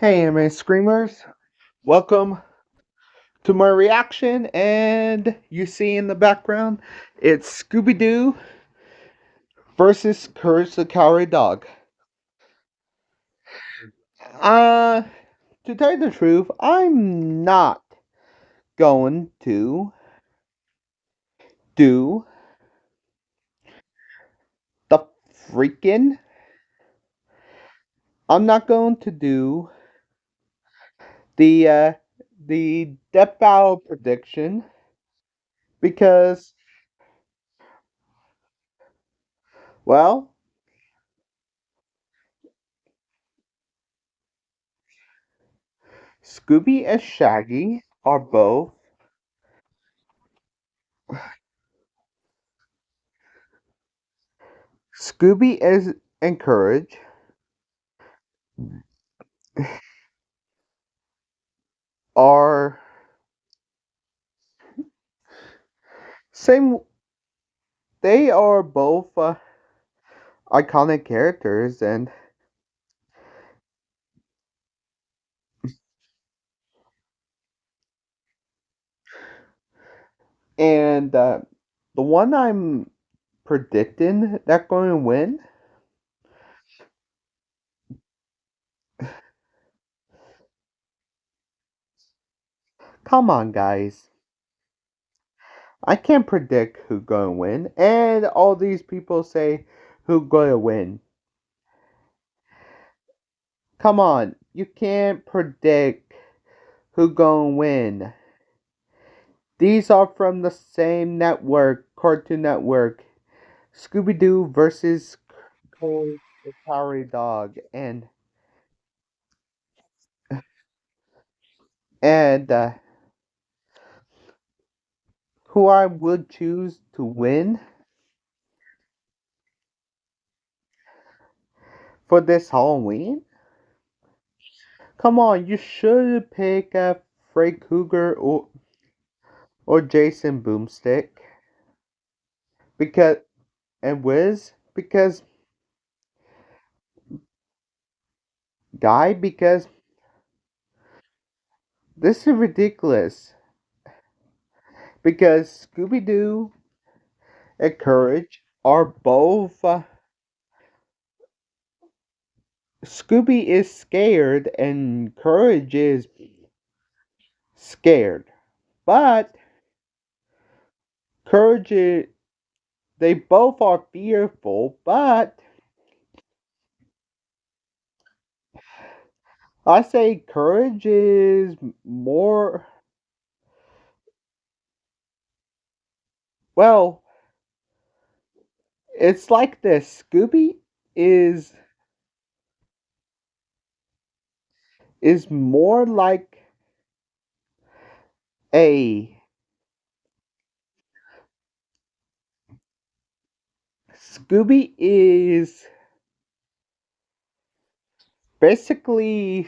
Hey, anime screamers! Welcome to my reaction, and you see in the background, it's Scooby-Doo versus Courage the Cowardly Dog. Uh, to tell you the truth, I'm not going to do the freaking. I'm not going to do the death battle prediction because, well, Scooby and Shaggy are both. Scooby is and Courage are same. They are both iconic characters, and the one I'm predicting that going to win. Come on, guys! I can't predict who's going to win, and all these people say who's going to win. Come on, you can't predict who's going to win. These are from the same network, Cartoon Network. Scooby-Doo versus Cold the Cowardly Dog, and who I would choose to win for this Halloween? Come on, you should pick Freddy Cougar or Jason Boomstick because and Wiz because because this is ridiculous because Scooby Doo and Courage are both Scooby is scared and Courage is scared. But Courage is, they both are fearful, but I say Courage is more, well, it's like this. Scooby is is more like a Scooby is basically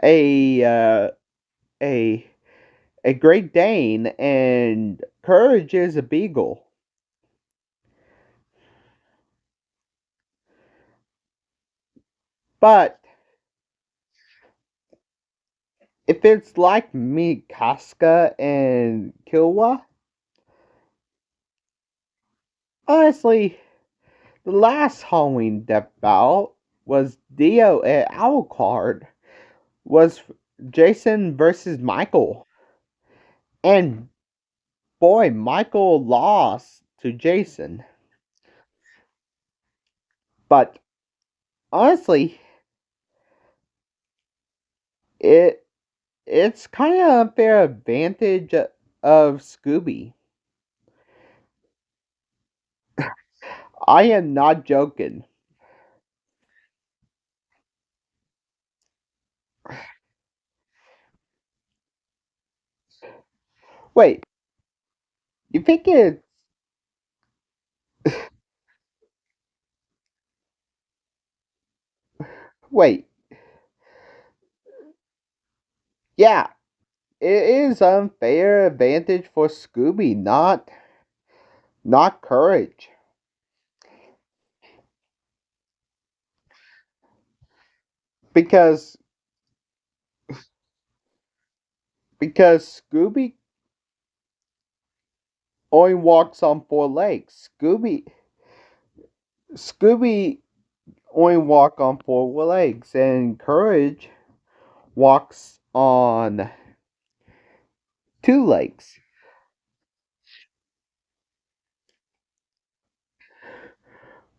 a a a Great Dane, and Courage is a beagle. But if it's like me, Casca and Kilwa, honestly, the last Halloween death bout was Dio at Alucard, was Jason versus Michael. And boy, Michael lost to Jason. But honestly, it it's kind of unfair advantage of Scooby. I am not joking. Wait, you think it? Wait, yeah, it is unfair advantage for Scooby, not Courage. because because only walks on four legs. Scooby only walk on four legs, and Courage walks on two legs.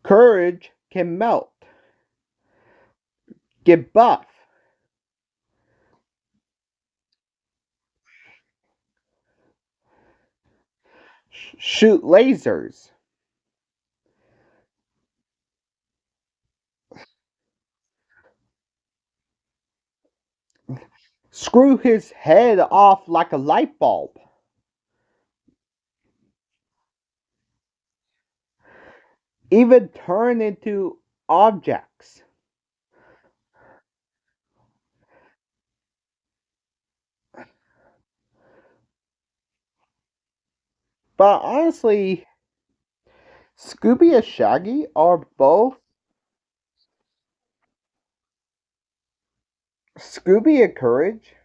Courage can melt, get buff, shoot lasers, screw his head off like a light bulb, even turn into objects. But honestly, Scooby and Shaggy are both Scooby and Courage.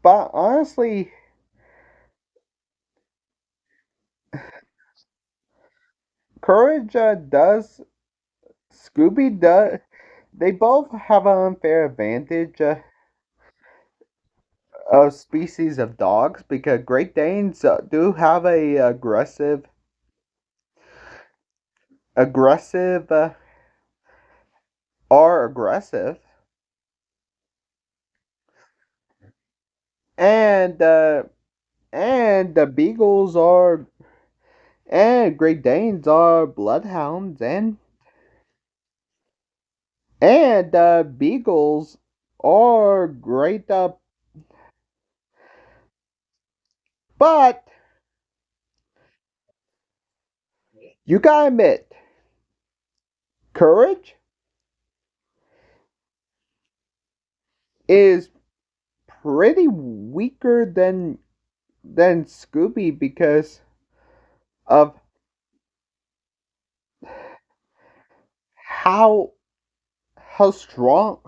But honestly, Courage does Scooby does. They both have an unfair advantage of species of dogs because Great Danes do have a aggressive are aggressive, and the Beagles are and Great Danes are bloodhounds, and Beagles are great. But you gotta admit, Courage is pretty weaker than Scooby because of how strong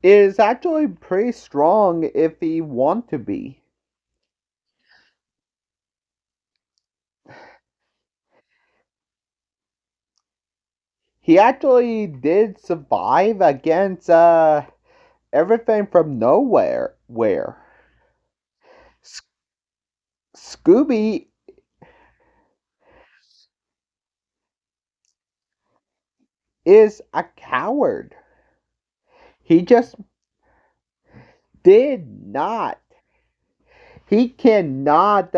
is actually pretty strong if he want to be. He actually did survive against everything from nowhere. Where S- Scooby is a coward. He just did not. He cannot.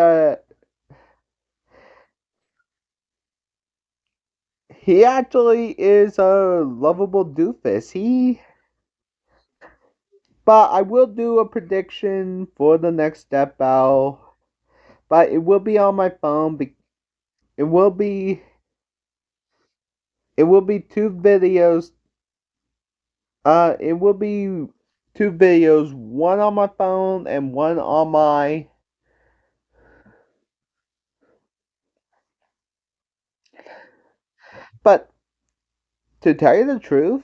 He actually is a lovable doofus. But I will do a prediction for the next step out. But it will be on my phone. It will be. It will be two videos. It will be two videos. One on my phone and one on my. But to tell you the truth,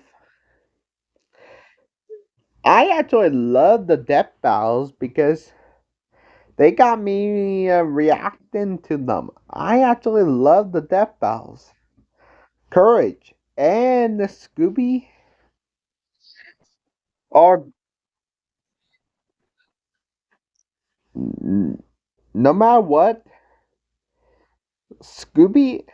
I actually love the death battles because they got me reacting to them. I actually love the death battles. Courage and the Scooby are no matter what, Scooby,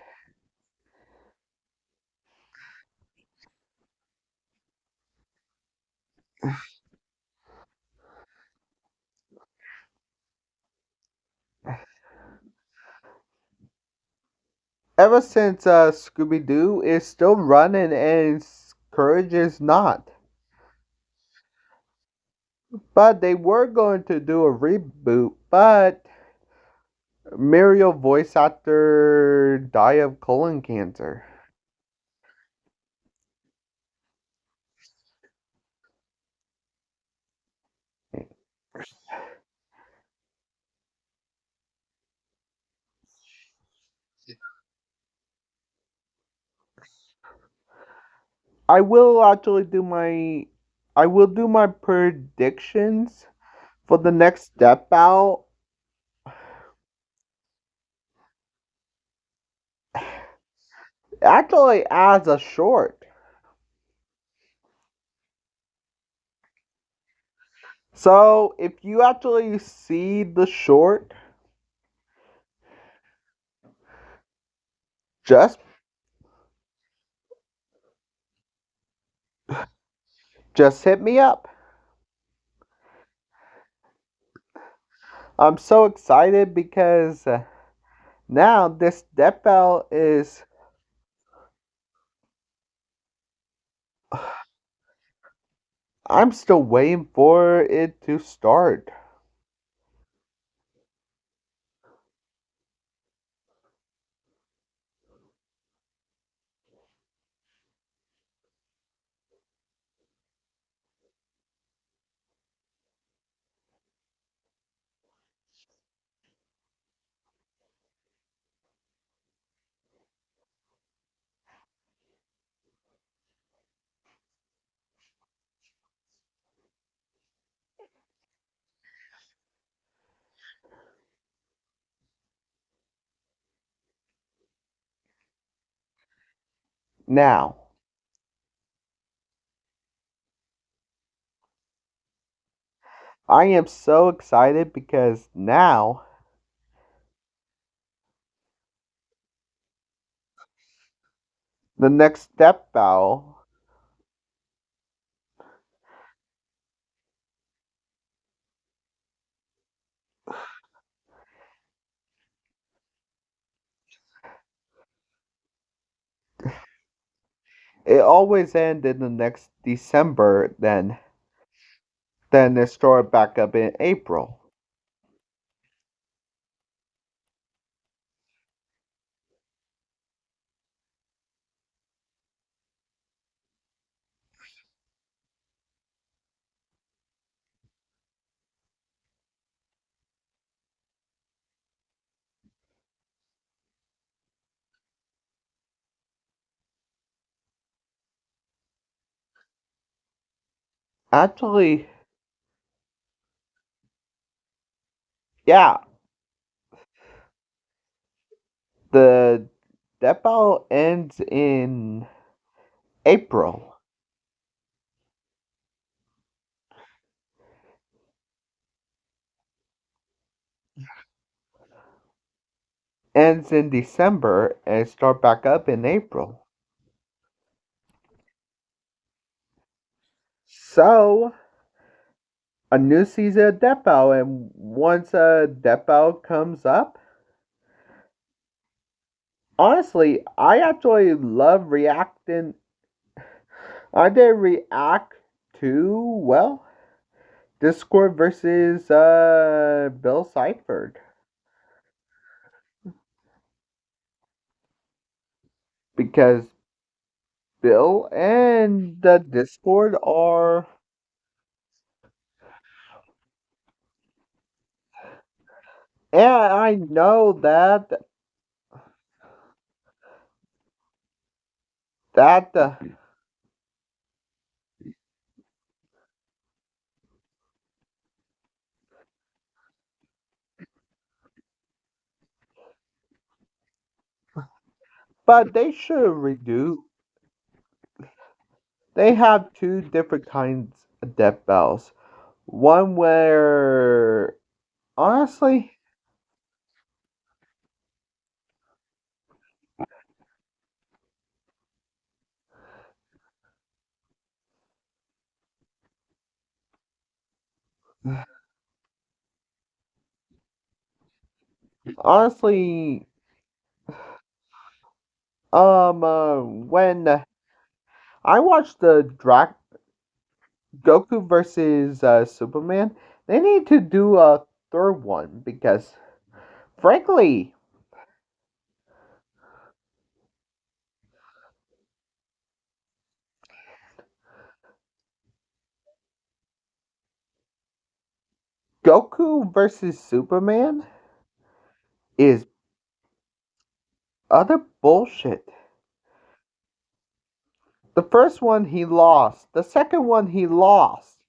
ever since Scooby-Doo is still running and Courage is not. But they were going to do a reboot, but Muriel voice actor died of colon cancer. I will actually do my predictions for the next step out. Actually, as a short. So if you actually see the short, just just hit me up. I'm so excited because now this step out is. I'm still waiting for it to start. Now, I am so excited because now the next step out, it always ends in the next December, then it start back up in April. Actually, yeah, the step out ends in April. Ends in December and start back up in April. So a new season of Depo, and once Depo comes up, honestly, I actually love reacting. I did react to Discord versus Bill Seifert because Bill and the Discord are. Yeah, I know that, but they should redo. They have two different kinds of death bells. One where, honestly, honestly, when I watched the Goku versus Superman, they need to do a third one because, frankly, Goku versus Superman is other bullshit. The first one he lost. The second one he lost.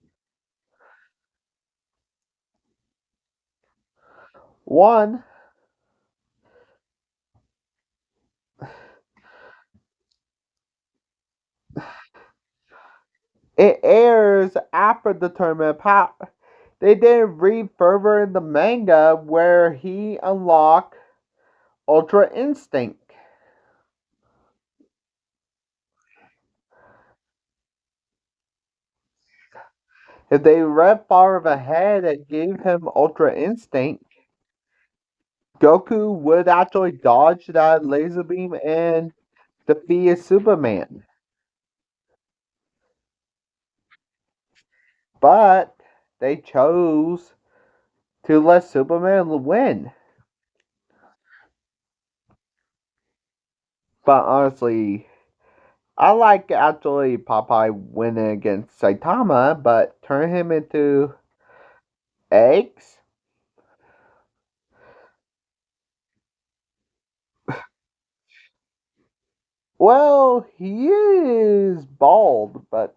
One, it airs after the tournament. They didn't read further in the manga where he unlocked Ultra Instinct. If they read far ahead and gave him Ultra Instinct, Goku would actually dodge that laser beam and defeat Superman. But they chose to let Superman win. But honestly, I like actually Popeye winning against Saitama, but turn him into eggs? Well, he is bald, but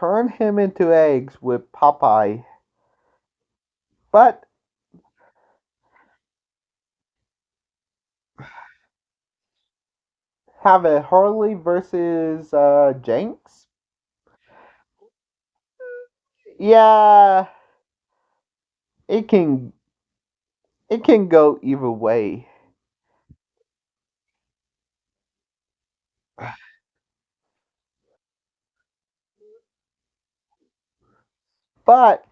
turn him into eggs with Popeye. But have it Harley versus Jenks? Yeah, it can it can go either way. But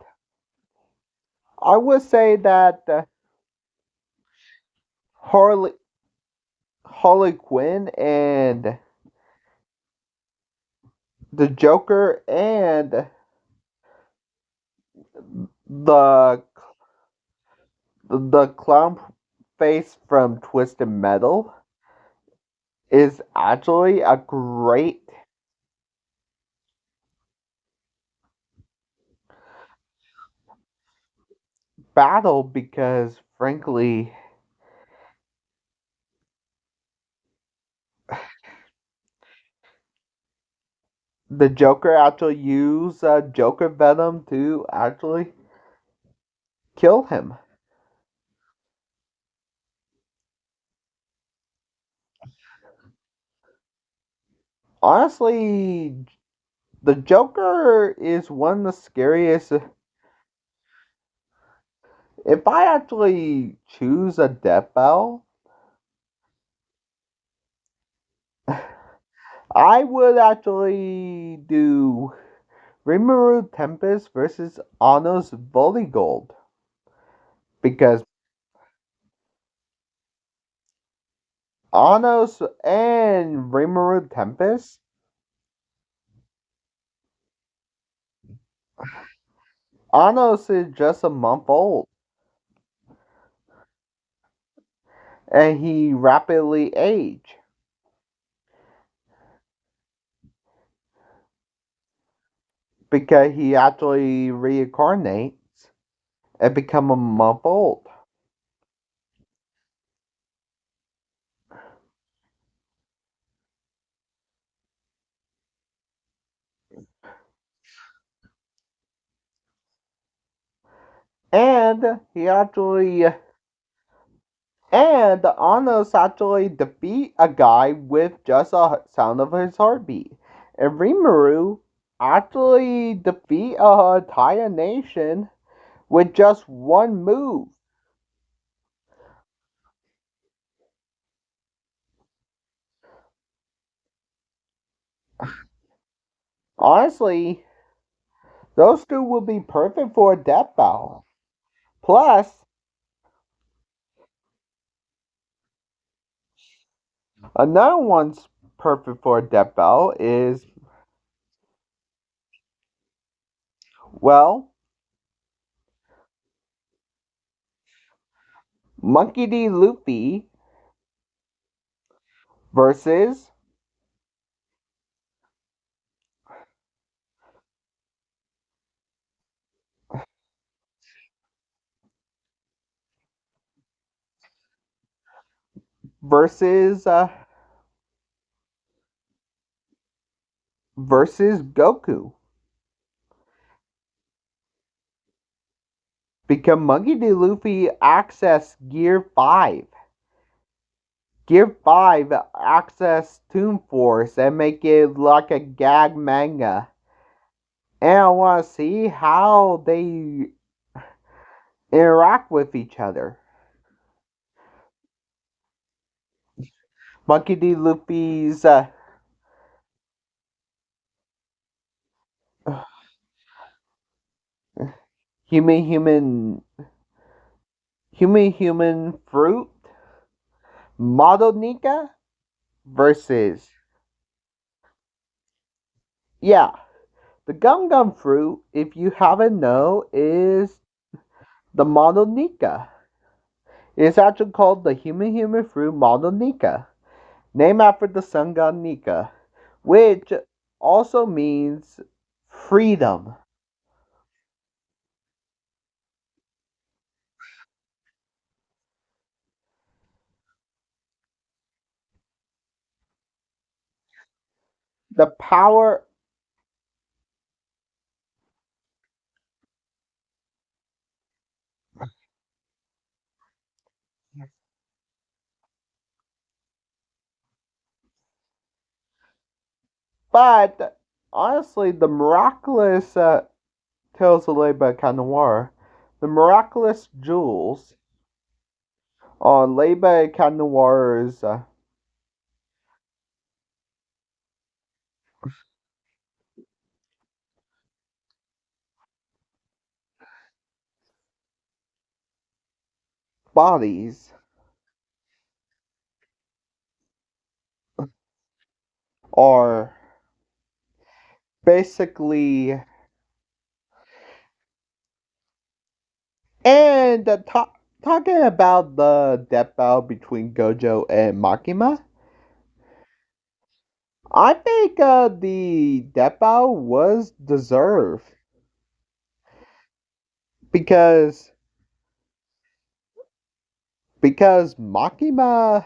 I would say that Harley Harley Quinn and the Joker and the the clown face from Twisted Metal is actually a great battle because frankly the Joker actually used Joker Venom to actually kill him. Honestly, the Joker is one of the scariest. If I actually choose a death bell, I would actually do Rimuru Tempest versus Anos Gold because Anos and Rimuru Tempest, Anos is just a month old and he rapidly age because he actually reincarnates and become a month old. And he actually and Anos actually defeat a guy with just a sound of his heartbeat. And Rimuru actually defeat a entire nation with just one move. Honestly, those two will be perfect for a death battle. Plus, another one's perfect for a death battle is, well, Monkey D. Luffy versus versus versus Goku. Become Monkey D. Luffy access Gear 5. Gear 5 access Toon Force and make it like a gag manga. And I want to see how they interact with each other. Monkey D. Luffy's human human human fruit model Nika versus, yeah, the gum gum fruit, if you haven't know, is the model Nika. It's actually called the human fruit model Nika, named after the sun god Nika, which also means freedom. The power, but honestly, the miraculous Tales of Leba Noir, the miraculous jewels on Leba Noir's bodies are basically, and talking about the death battle between Gojo and Makima, I think the death battle was deserved because Makima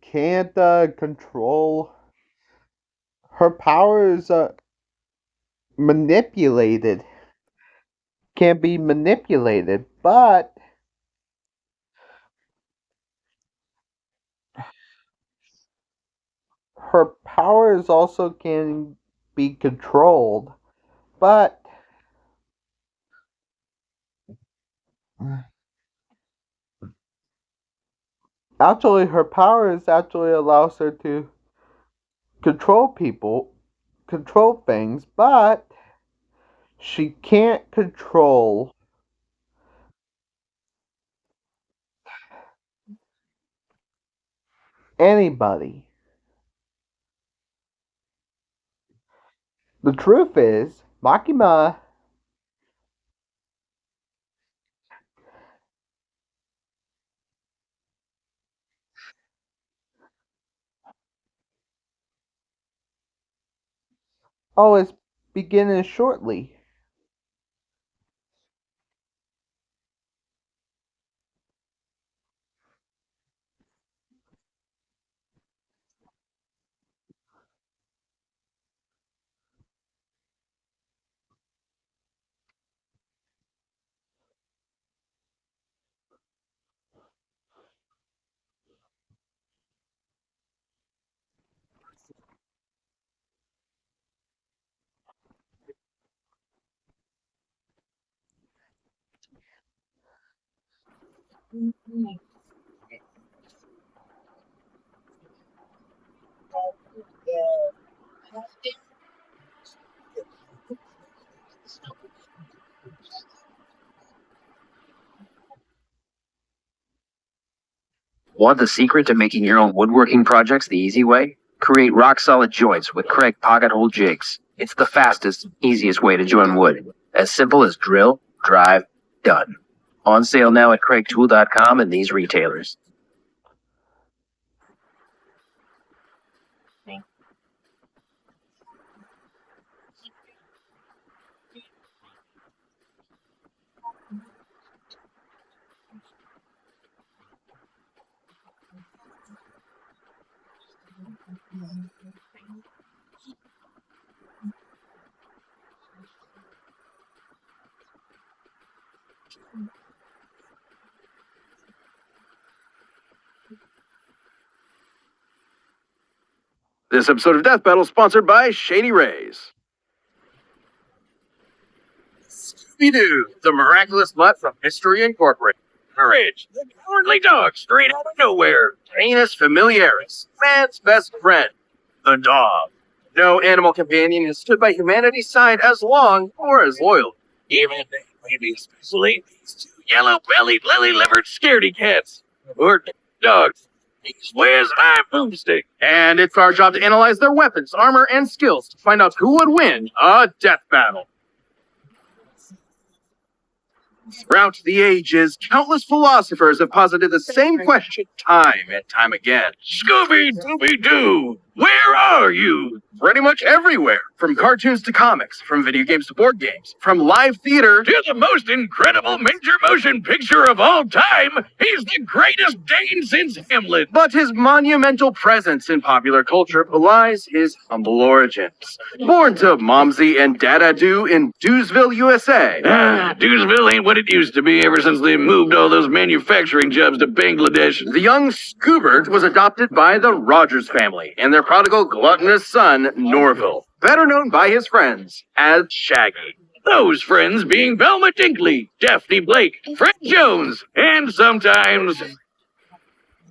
can't control her powers, manipulated, can be manipulated, but her powers also can be controlled. But actually, her powers actually allows her to control people, control things, but she can't control anybody. The truth is, Makima, oh, is beginning shortly. Want the secret to making your own woodworking projects the easy way? Create rock-solid joints with Craig pocket hole jigs. It's the fastest, easiest way to join wood. As simple as drill, drive, done. On sale now at craigtool.com and these retailers. This episode of Death Battle is sponsored by Shady Rays. Scooby-Doo, the miraculous mutt from Mystery Incorporated. Courage, the cowardly dog straight out of nowhere. Canis familiaris, man's best friend, the dog. No animal companion has stood by humanity's side as long or as loyal. Even maybe especially these two yellow-bellied, lily-livered scaredy cats. Or dogs. He's Wiz, I'm Boomstick. And it's our job to analyze their weapons, armor, and skills to find out who would win a death battle. Throughout the ages, countless philosophers have posited the same question time and time again. Scooby-Doo, where are you? Pretty much everywhere. From cartoons to comics, from video games to board games, from live theater to the most incredible major motion picture of all time. He's the greatest Dane since Hamlet. But his monumental presence in popular culture belies his humble origins. Born to Momsy and Dada-Doo in Dewsville, USA. Dewsville ain't what it used to be ever since they moved all those manufacturing jobs to Bangladesh. The young Scoobert was adopted by the Rogers family and their prodigal gluttonous son, Norville, better known by his friends as Shaggy. Those friends being Velma Dinkley, Daphne Blake, Fred Jones, and sometimes...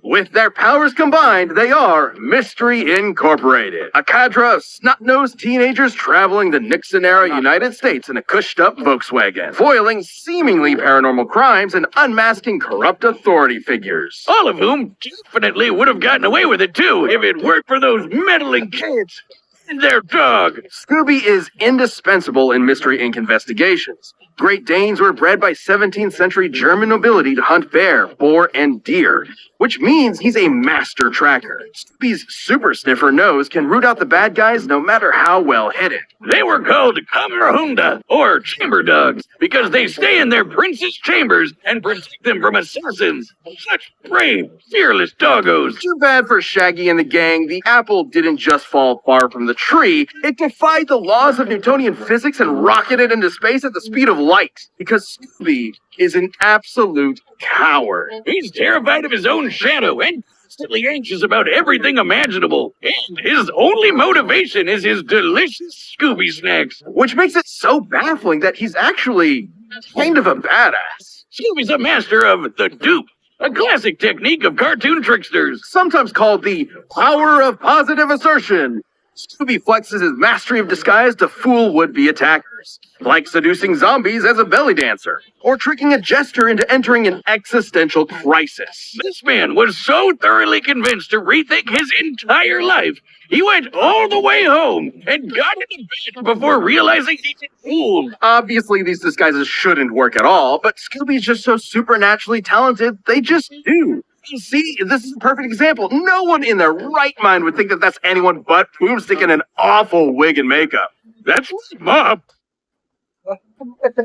With their powers combined, they are Mystery Incorporated, a cadre of snot-nosed teenagers traveling the Nixon-era United States in a cushed-up Volkswagen, foiling seemingly paranormal crimes and unmasking corrupt authority figures. All of whom definitely would have gotten away with it, too, if it weren't for those meddling kids and their dog. Scooby is indispensable in Mystery Inc. investigations. Great Danes were bred by 17th century German nobility to hunt bear, boar, and deer, which means he's a master tracker. Scooby's super sniffer nose can root out the bad guys no matter how well hidden. They were called Kamerhunda, or chamber dogs, because they stay in their prince's chambers and protect them from assassins. Such brave, fearless doggos. Too bad for Shaggy and the gang, the apple didn't just fall far from the tree, it defied the laws of Newtonian physics and rocketed into space at the speed of light, because Scooby is an absolute coward. He's terrified of his own shadow and constantly anxious about everything imaginable. And his only motivation is his delicious Scooby snacks. Which makes it so baffling that he's actually kind of a badass. Scooby's a master of the dupe, a classic technique of cartoon tricksters, sometimes called the power of positive assertion. Scooby flexes his mastery of disguise to fool would-be attackers, like seducing zombies as a belly dancer, or tricking a jester into entering an existential crisis. This man was so thoroughly convinced to rethink his entire life, he went all the way home and got into bed before realizing he'd been fooled. Obviously, these disguises shouldn't work at all, but Scooby's just so supernaturally talented, they just do. See, this is a perfect example. No one in their right mind would think that that's anyone but Boomstick in an awful wig and makeup. That's Mom.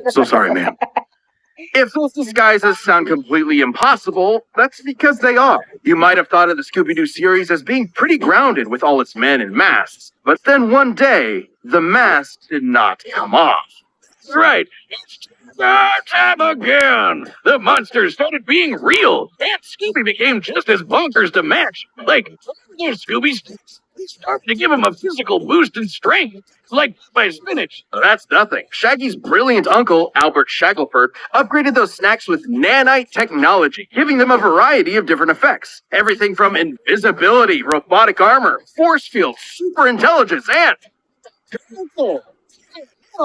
So sorry, ma'am. If those disguises sound completely impossible, that's because they are. You might have thought of the Scooby-Doo series as being pretty grounded with all its men in masks, but then one day, the mask did not come off. That's right. It's time again. The monsters started being real, and Scooby became just as bonkers to match. Like, those Scoobies, they started to give him a physical boost in strength, like by spinach. That's nothing. Shaggy's brilliant uncle, Albert Shackleford, upgraded those snacks with nanite technology, giving them a variety of different effects. Everything from invisibility, robotic armor, force field, super intelligence, and...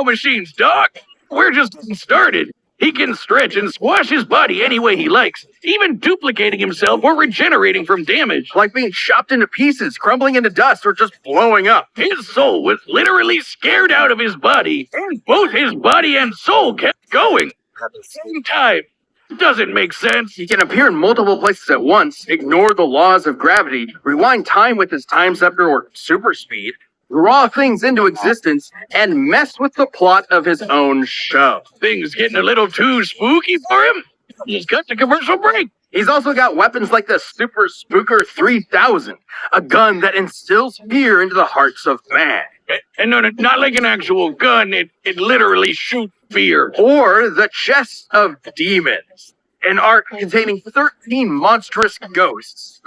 machines, dog. We're just getting started. He can stretch and squash his body any way he likes, even duplicating himself or regenerating from damage. Like being chopped into pieces, crumbling into dust, or just blowing up. His soul was literally scared out of his body, and both his body and soul kept going at the same time. Doesn't make sense. He can appear in multiple places at once, ignore the laws of gravity, rewind time with his time scepter or super speed, draw things into existence, and mess with the plot of his own show. Things getting a little too spooky for him? Just cut to commercial break. He's also got weapons like the Super Spooker 3000, a gun that instills fear into the hearts of man. And no, not like an actual gun. It literally shoots fear. Or the Chest of Demons, an ark containing 13 monstrous ghosts.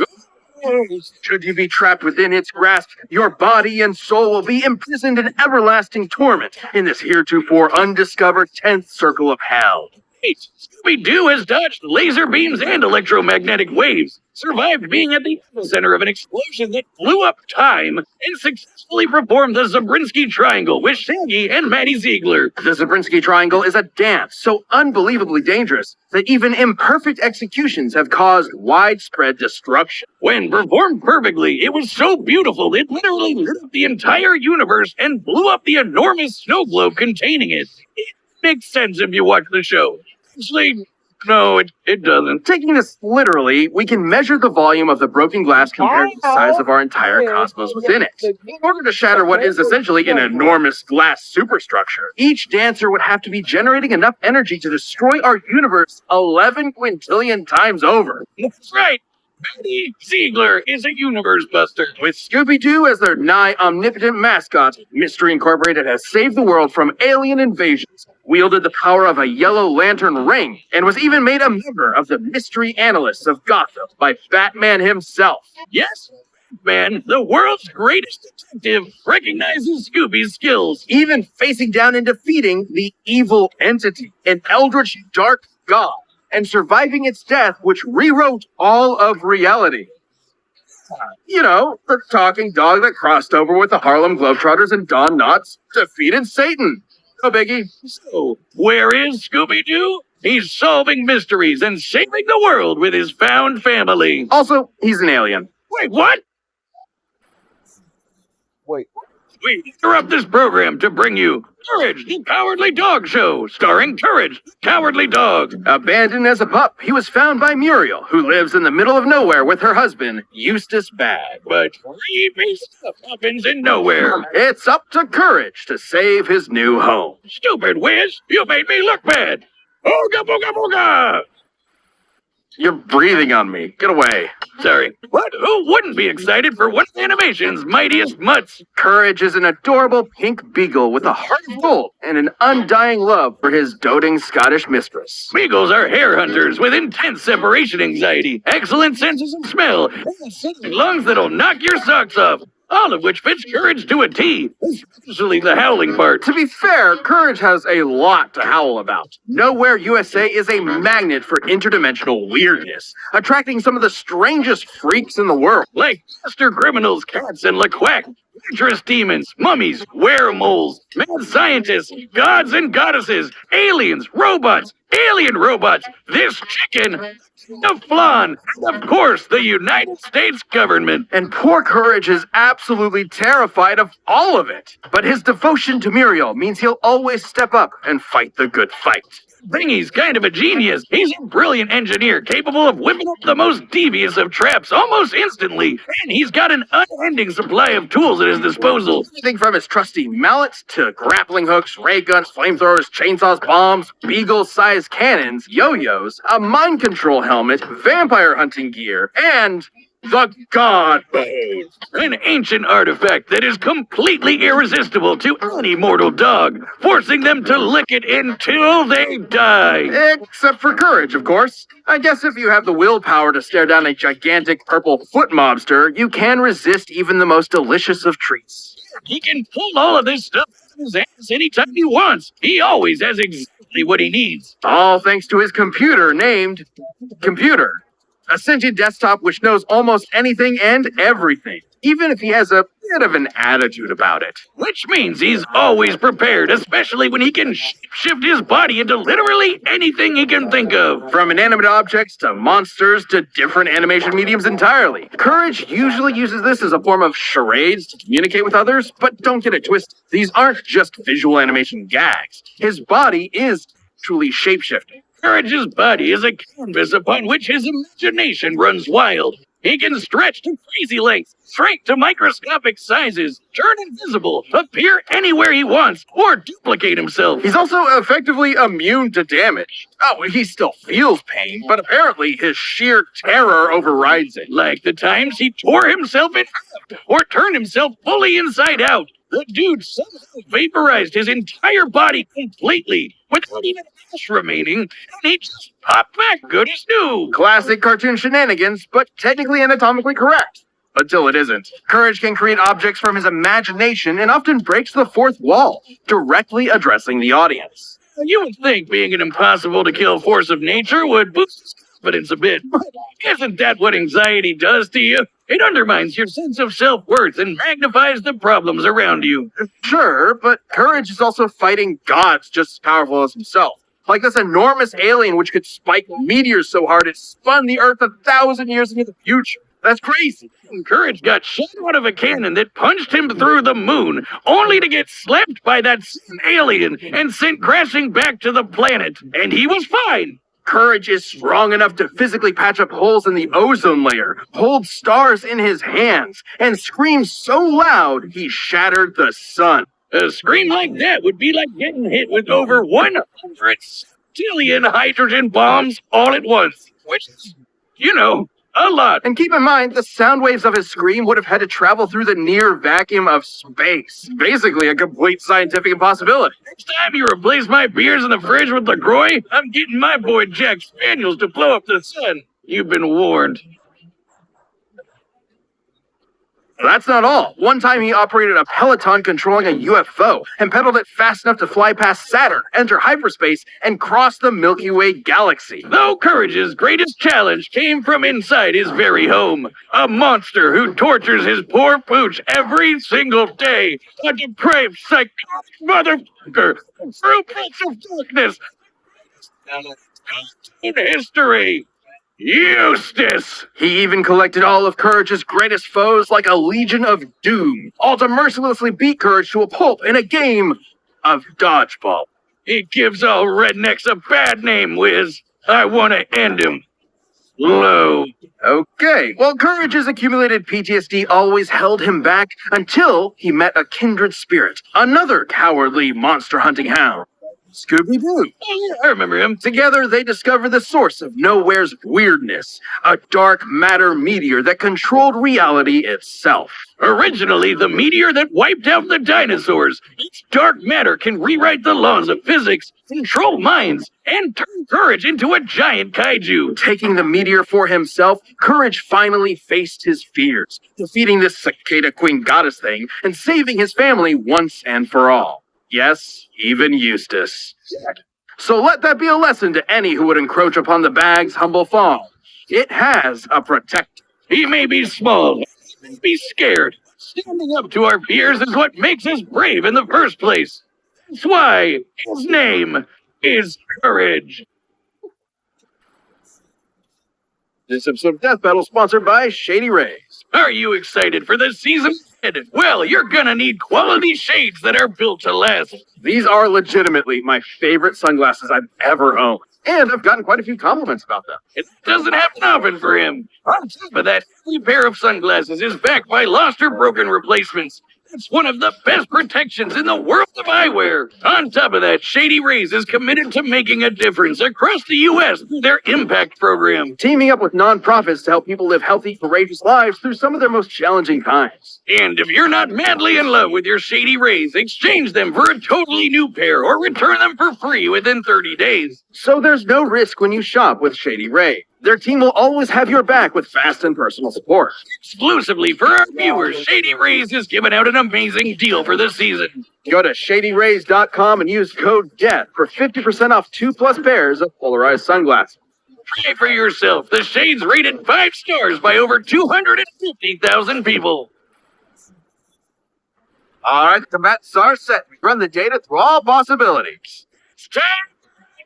Should you be trapped within its grasp, your body and soul will be imprisoned in everlasting torment in this heretofore undiscovered 10th circle of hell. Wait, Scooby-Doo has dodged laser beams and electromagnetic waves, survived being at the epicenter of an explosion that blew up time, and successfully performed the Zabriskie Triangle with Shaggy and Maddie Ziegler. The Zabriskie Triangle is a dance so unbelievably dangerous that even imperfect executions have caused widespread destruction. When performed perfectly, it was so beautiful it literally lit up the entire universe and blew up the enormous snow globe containing it. It makes sense if you watch the show. Actually, no, it doesn't. Taking this literally, we can measure the volume of the broken glass compared to the size of our entire cosmos within it. In order to shatter what is essentially an enormous glass superstructure, each dancer would have to be generating enough energy to destroy our universe 11 quintillion times over. That's right. Maddie Ziegler is a universe buster. With Scooby-Doo as their nigh omnipotent mascot, Mystery Incorporated has saved the world from alien invasions, wielded the power of a yellow lantern ring, and was even made a member of the Mystery Analysts of Gotham by Batman himself. Yes, Batman, the world's greatest detective, recognizes Scooby's skills. Even facing down and defeating the evil entity, an eldritch dark god, and surviving its death, which rewrote all of reality. You know, the talking dog that crossed over with the Harlem Globetrotters and Don Knotts defeated Satan. No biggie. So, where is Scooby-Doo? He's solving mysteries and saving the world with his found family. Also, he's an alien. Wait, what? Wait. We interrupt this program to bring you Courage, the Cowardly Dog Show, starring Courage, the Cowardly Dog. Abandoned as a pup, he was found by Muriel, who lives in the middle of nowhere with her husband, Eustace Bag. But creepy stuff happens in nowhere. It's up to Courage to save his new home. Stupid Wiz, you made me look bad. Ooga booga booga! You're breathing on me. Get away. Sorry. What? Who wouldn't be excited for one of animation's mightiest mutts? Courage is an adorable pink beagle with a heart of gold and an undying love for his doting Scottish mistress. Beagles are hare hunters with intense separation anxiety, excellent senses of smell, and lungs that'll knock your socks off. All of which fits Courage to a T, especially the howling part. To be fair, Courage has a lot to howl about. Nowhere USA is a magnet for interdimensional weirdness, attracting some of the strangest freaks in the world. Like master criminals, cats, and LaQuack, dangerous demons, mummies, weremoles, mad scientists, gods and goddesses, aliens, robots, alien robots, this chicken, the flan, and of course, the United States government. And poor Courage is absolutely terrified of all of it. But his devotion to Muriel means he'll always step up and fight the good fight. Thingy's kind of a genius. He's a brilliant engineer capable of whipping up the most devious of traps almost instantly. And he's got an unending supply of tools at his disposal. Everything from his trusty mallet to grappling hooks, ray guns, flamethrowers, chainsaws, bombs, beagle-sized cannons, yo-yos, a mind control helmet, vampire hunting gear, and the God Bone. An ancient artifact that is completely irresistible to any mortal dog, forcing them to lick it until they die. Except for Courage, of course. I guess if you have the willpower to stare down a gigantic purple foot mobster, you can resist even the most delicious of treats. He can pull all of this stuff out of his ass anytime he wants. He always has exactly what he needs. All thanks to his computer named Computer. A sentient desktop which knows almost anything and everything, even if he has a bit of an attitude about it. Which means he's always prepared, especially when he can shift his body into literally anything he can think of. From inanimate objects to monsters to different animation mediums entirely. Courage usually uses this as a form of charades to communicate with others, but don't get it twisted. These aren't just visual animation gags. His body is truly shapeshifting. Courage's body is a canvas upon which his imagination runs wild. He can stretch to crazy lengths, shrink to microscopic sizes, turn invisible, appear anywhere he wants, or duplicate himself. He's also effectively immune to damage. Oh, he still feels pain, but apparently his sheer terror overrides it. Like the times he tore himself in half, or turned himself fully inside out. The dude somehow vaporized his entire body completely, without even ash remaining, and he just popped back good as new. Classic cartoon shenanigans, but technically anatomically correct. Until it isn't. Courage can create objects from his imagination and often breaks the fourth wall, directly addressing the audience. You would think being an impossible-to-kill force of nature would boost his confidence a bit, but isn't that what anxiety does to you? It undermines your sense of self-worth and magnifies the problems around you. Sure, but Courage is also fighting gods just as powerful as himself. Like this enormous alien which could spike meteors so hard it spun the Earth 1,000 years into the future. That's crazy. Courage got shot out of a cannon that punched him through the moon, only to get slapped by that same alien and sent crashing back to the planet. And he was fine. Courage is strong enough to physically patch up holes in the ozone layer, hold stars in his hands, and scream so loud he shattered the sun. A scream like that would be like getting hit with over 100 zillion hydrogen bombs all at once, which is, a lot. And keep in mind, the sound waves of his scream would have had to travel through the near vacuum of space. Basically a complete scientific impossibility. Next time you replace my beers in the fridge with LaCroix, I'm getting my boy Jack Spaniels to blow up the sun. You've been warned. That's not all. One time he operated a Peloton controlling a UFO and pedaled it fast enough to fly past Saturn, enter hyperspace, and cross the Milky Way galaxy. Though Courage's greatest challenge came from inside his very home. A monster who tortures his poor pooch every single day. A depraved, psychotic motherfucker. Through bits of darkness. In history. Eustace! He even collected all of Courage's greatest foes like a Legion of Doom, all to mercilessly beat Courage to a pulp in a game of dodgeball. He gives all rednecks a bad name, Wiz. I want to end him. Low. Okay, well, Courage's accumulated PTSD always held him back until he met a kindred spirit, another cowardly monster-hunting hound. Scooby-Doo. Oh, yeah, I remember him. Together, they discover the source of Nowhere's weirdness, a dark matter meteor that controlled reality itself. Originally, the meteor that wiped out the dinosaurs, its dark matter can rewrite the laws of physics, control minds, and turn Courage into a giant kaiju. Taking the meteor for himself, Courage finally faced his fears, defeating this cicada queen goddess thing and saving his family once and for all. Yes, even Eustace. So let that be a lesson to any who would encroach upon the bag's humble farm. It has a protector. He may be small, be scared. Standing up to our fears is what makes us brave in the first place. That's why his name is Courage. This episode of Death Battle sponsored by Shady Rays. Are you excited for the season? Well, you're gonna need quality shades that are built to last. These are legitimately my favorite sunglasses I've ever owned. And I've gotten quite a few compliments about them. It doesn't happen often for him. On top of that, every pair of sunglasses is backed by lost or broken replacements. It's one of the best protections in the world of eyewear. On top of that, Shady Rays is committed to making a difference across the U.S. through their Impact program. Teaming up with nonprofits to help people live healthy, courageous lives through some of their most challenging times. And if you're not madly in love with your Shady Rays, exchange them for a totally new pair or return them for free within 30 days. So there's no risk when you shop with Shady Ray. Their team will always have your back with fast and personal support. Exclusively for our viewers, Shady Rays is giving out an amazing deal for this season. Go to ShadyRays.com and use code DEATH for 50% off 2+ pairs of polarized sunglasses. Try for yourself. The shades rated 5 stars by over 250,000 people. All right, the bets are set. We run the data through all possibilities. It's time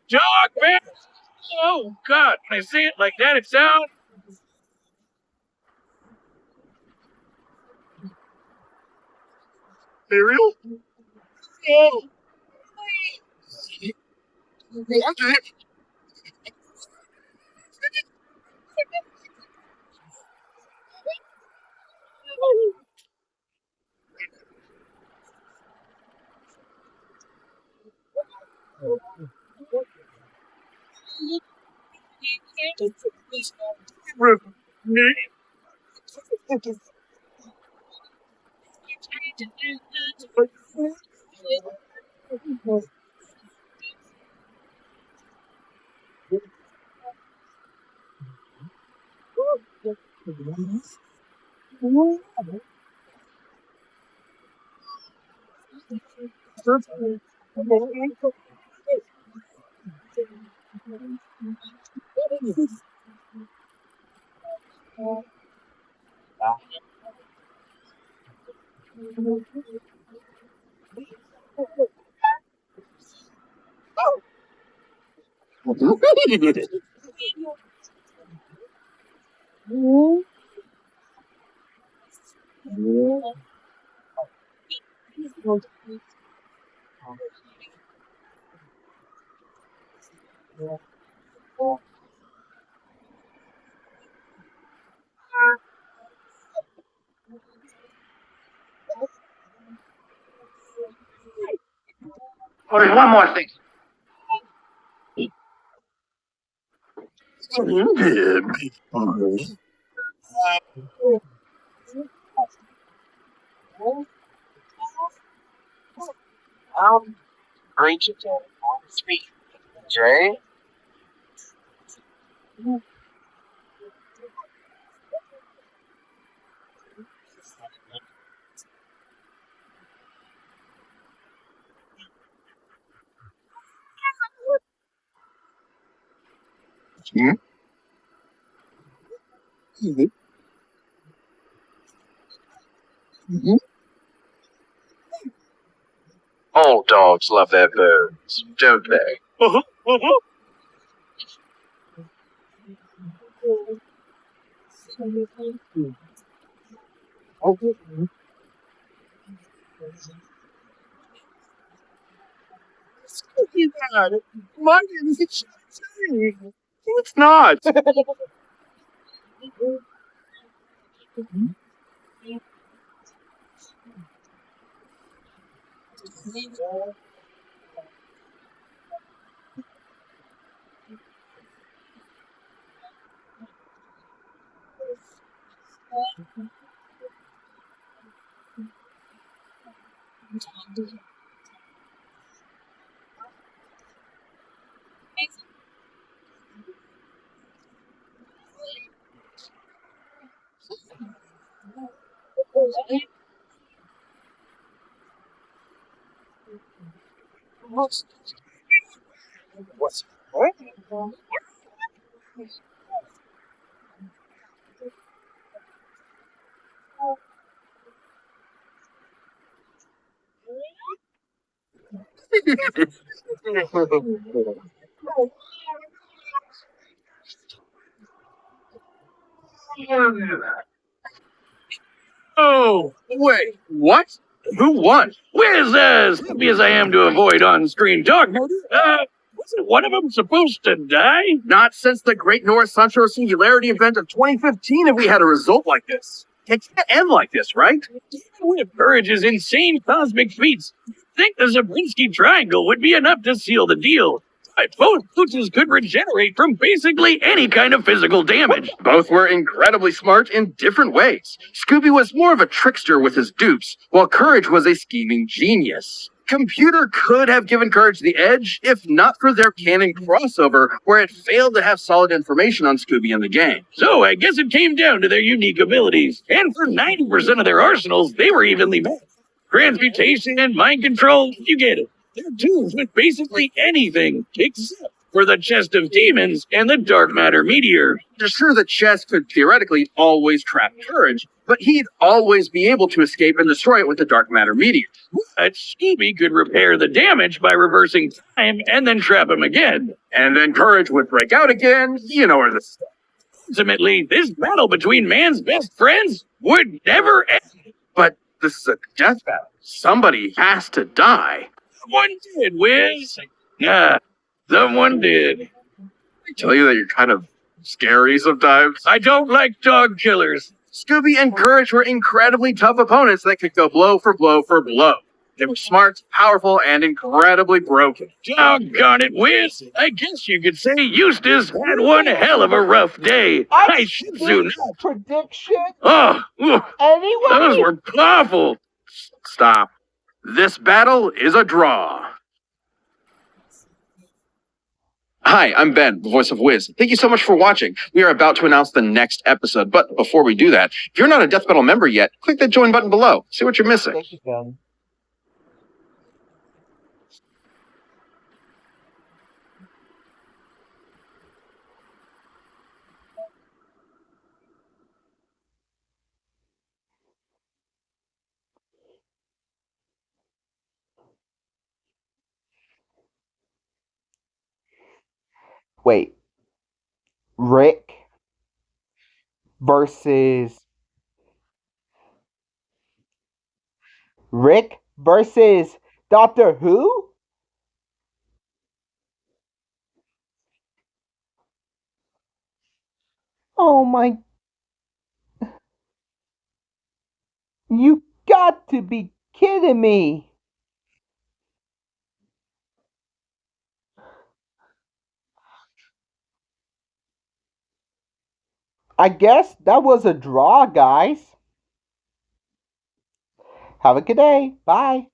to talk, man. Oh, God. When I say it like that, it sounds... Ariel? Oh. Oh, there's one more thing. Great. Speak, Jay. All dogs love their bones, don't they? It's not. What's what? Oh, wait, what? Who won? With as happy as I am to avoid on-screen dog murder, wasn't one of them supposed to die? Not since the Great North Central Singularity event of 2015 have we had a result like this. It can't end like this, right? Even with Courage's insane cosmic feats, you'd think the Zabriskie Triangle would be enough to seal the deal. But both coaches could regenerate from basically any kind of physical damage. Both were incredibly smart in different ways. Scooby was more of a trickster with his dupes, while Courage was a scheming genius. Computer could have given Courage the edge, if not for their canon crossover, where it failed to have solid information on Scooby in the game. So I guess it came down to their unique abilities. And for 90% of their arsenals, they were evenly matched. Transmutation and mind control, you get it. They're tools with basically anything, except for the chest of demons and the dark matter meteor. Sure, the chest could theoretically always trap Courage, but he'd always be able to escape and destroy it with the dark matter meteor. But Scooby could repair the damage by reversing time and then trap him again. And then Courage would break out again. You know where this is. Ultimately, this battle between man's best friends would never end. But this is a death battle. Somebody has to die. Someone did, Wiz. Someone did. I tell you that you're kind of scary sometimes. I don't like dog killers. Scooby and Courage were incredibly tough opponents that could go blow for blow for blow. They were smart, powerful, and incredibly broken. Doggone it, Wiz! I guess you could say Eustace had one hell of a rough day. I should soon. Prediction. Oh, those Anyway. were awful. Stop. This battle is a draw. Hi, I'm Ben, the voice of Wiz. Thank you so much for watching. We are about to announce the next episode, but before we do that, if you're not a Death Battle member yet, click that join button below. See what you're missing. Thank you, Ben. Wait. Rick versus Doctor Who? Oh my. You got to be kidding me. I guess that was a draw, guys. Have a good day. Bye.